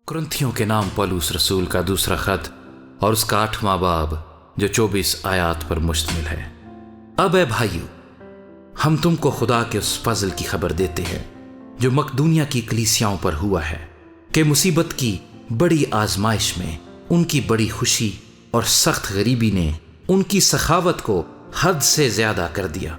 कुरिन्थियों के नाम पौलुस रसूल का दूसरा खत और उसका 8वां बाब जो 24 आयात पर मुश्तमिल है। अब भाइयों, हम तुमको खुदा के उस फजल की खबर देते हैं जो मकदूनिया की कलीसियाओं पर हुआ है कि मुसीबत की बड़ी आजमाइश में उनकी बड़ी खुशी और सख्त गरीबी ने उनकी सखावत को हद से ज्यादा कर दिया।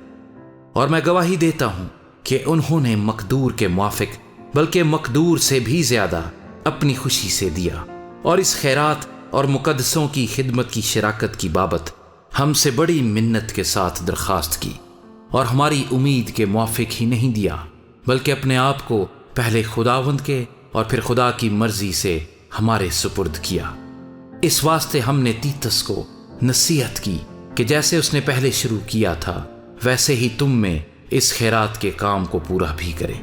और मैं गवाही देता हूं कि उन्होंने मकदूर के मुआफिक बल्कि मकदूर से भी ज्यादा अपनी खुशी से दिया, और इस खैरात और मुकद्दसों की खिदमत की शराकत की बाबत हमसे बड़ी मिन्नत के साथ दरखास्त की, और हमारी उम्मीद के मुआफिक ही नहीं दिया बल्कि अपने आप को पहले खुदावंद के और फिर खुदा की मर्जी से हमारे सुपुर्द किया। इस वास्ते हमने तीतस को नसीहत की कि जैसे उसने पहले शुरू किया था वैसे ही तुम में इस खैरात के काम को पूरा भी करे।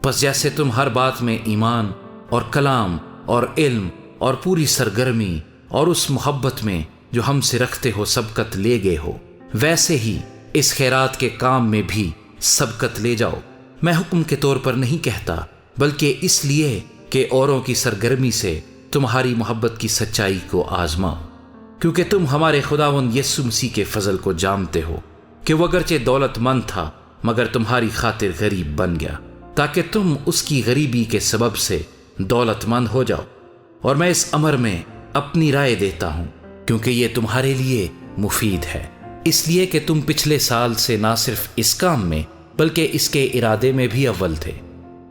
बस जैसे तुम हर बात में ईमान और कलाम और इल्म और पूरी सरगर्मी और उस मोहब्बत में जो हमसे रखते हो सबकत ले गए हो, वैसे ही इस खैरात के काम में भी सबकत ले जाओ। मैं हुक्म के तौर पर नहीं कहता बल्कि इसलिए कि औरों की सरगर्मी से तुम्हारी मोहब्बत की सच्चाई को आजमाओ, क्योंकि तुम हमारे खुदावंद यीशु मसीह के फजल को जानते हो कि वो अगरचे दौलतमंद था मगर तुम्हारी खातिर गरीब बन गया, ताकि तुम उसकी गरीबी के सबब से दौलतमंद हो जाओ। और मैं इस अमर में अपनी राय देता हूं क्योंकि ये तुम्हारे लिए मुफीद है, इसलिए कि तुम पिछले साल से ना सिर्फ इस काम में बल्कि इसके इरादे में भी अव्वल थे।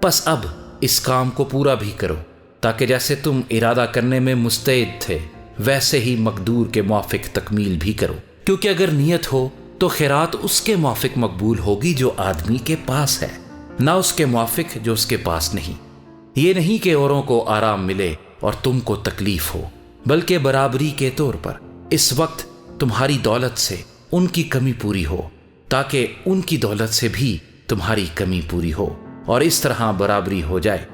बस अब इस काम को पूरा भी करो, ताकि जैसे तुम इरादा करने में मुस्तैद थे वैसे ही मकदूर के मुआफिक तकमील भी करो। क्योंकि अगर नियत हो तो खैरात उसके मुआफिक मकबूल होगी जो आदमी के पास है, ना उसके मुआफिक जो उसके पास नहीं। ये नहीं कि औरों को आराम मिले और तुमको तकलीफ हो, बल्कि बराबरी के तौर पर इस वक्त तुम्हारी दौलत से उनकी कमी पूरी हो, ताकि उनकी दौलत से भी तुम्हारी कमी पूरी हो और इस तरह बराबरी हो जाए।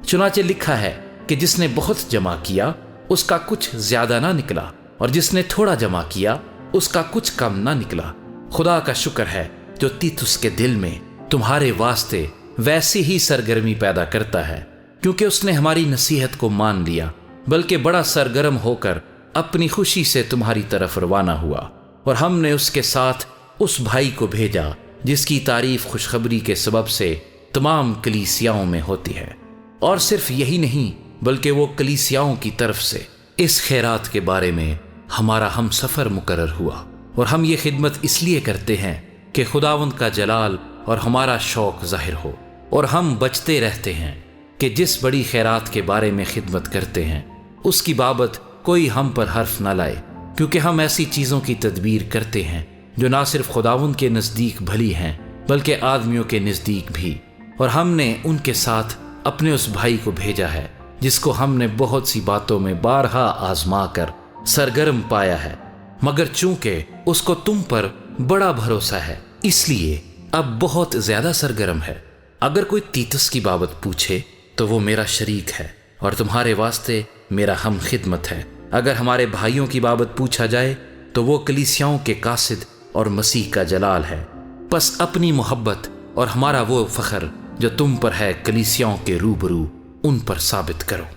चुनाचे लिखा है कि जिसने बहुत जमा किया उसका कुछ ज्यादा ना निकला, और जिसने थोड़ा जमा किया उसका कुछ कम ना निकला। खुदा का शुक्र है जो तीतुस के दिल में तुम्हारे वास्ते वैसी ही सरगर्मी पैदा करता है, क्योंकि उसने हमारी नसीहत को मान लिया, बल्कि बड़ा सरगर्म होकर अपनी खुशी से तुम्हारी तरफ रवाना हुआ। और हमने उसके साथ उस भाई को भेजा जिसकी तारीफ खुशखबरी के सबब से तमाम कलीसियाओं में होती है। और सिर्फ यही नहीं बल्कि वो कलीसियाओं की तरफ से इस खैरात के बारे में हमारा हम सफ़र मुकर्रर हुआ। और हम ये खिदमत इसलिए करते हैं कि खुदावंद का जलाल और हमारा शौक जाहिर हो। और हम बचते रहते हैं कि जिस बड़ी खैरात के बारे में खिदमत करते हैं उसकी बाबत कोई हम पर हर्फ ना लाए, क्योंकि हम ऐसी चीज़ों की तदबीर करते हैं जो ना सिर्फ खुदावंद के नज़दीक भली हैं बल्कि आदमियों के नज़दीक भी। और हमने उनके साथ अपने उस भाई को भेजा है जिसको हमने बहुत सी बातों में बारहा आजमा कर सरगर्म पाया है, मगर चूंकि उसको तुम पर बड़ा भरोसा है इसलिए अब बहुत ज्यादा सरगर्म है। अगर कोई तीतुस की बाबत पूछे तो वो मेरा शरीक है और तुम्हारे वास्ते मेरा हम खिदमत है। अगर हमारे भाइयों की बाबत पूछा जाए तो वो कलीसियाओं के कासिद और मसीह का जलाल है। बस अपनी मोहब्बत और हमारा वो फख्र जो तुम पर है कलीसियाओं के रूबरू उन पर साबित करो।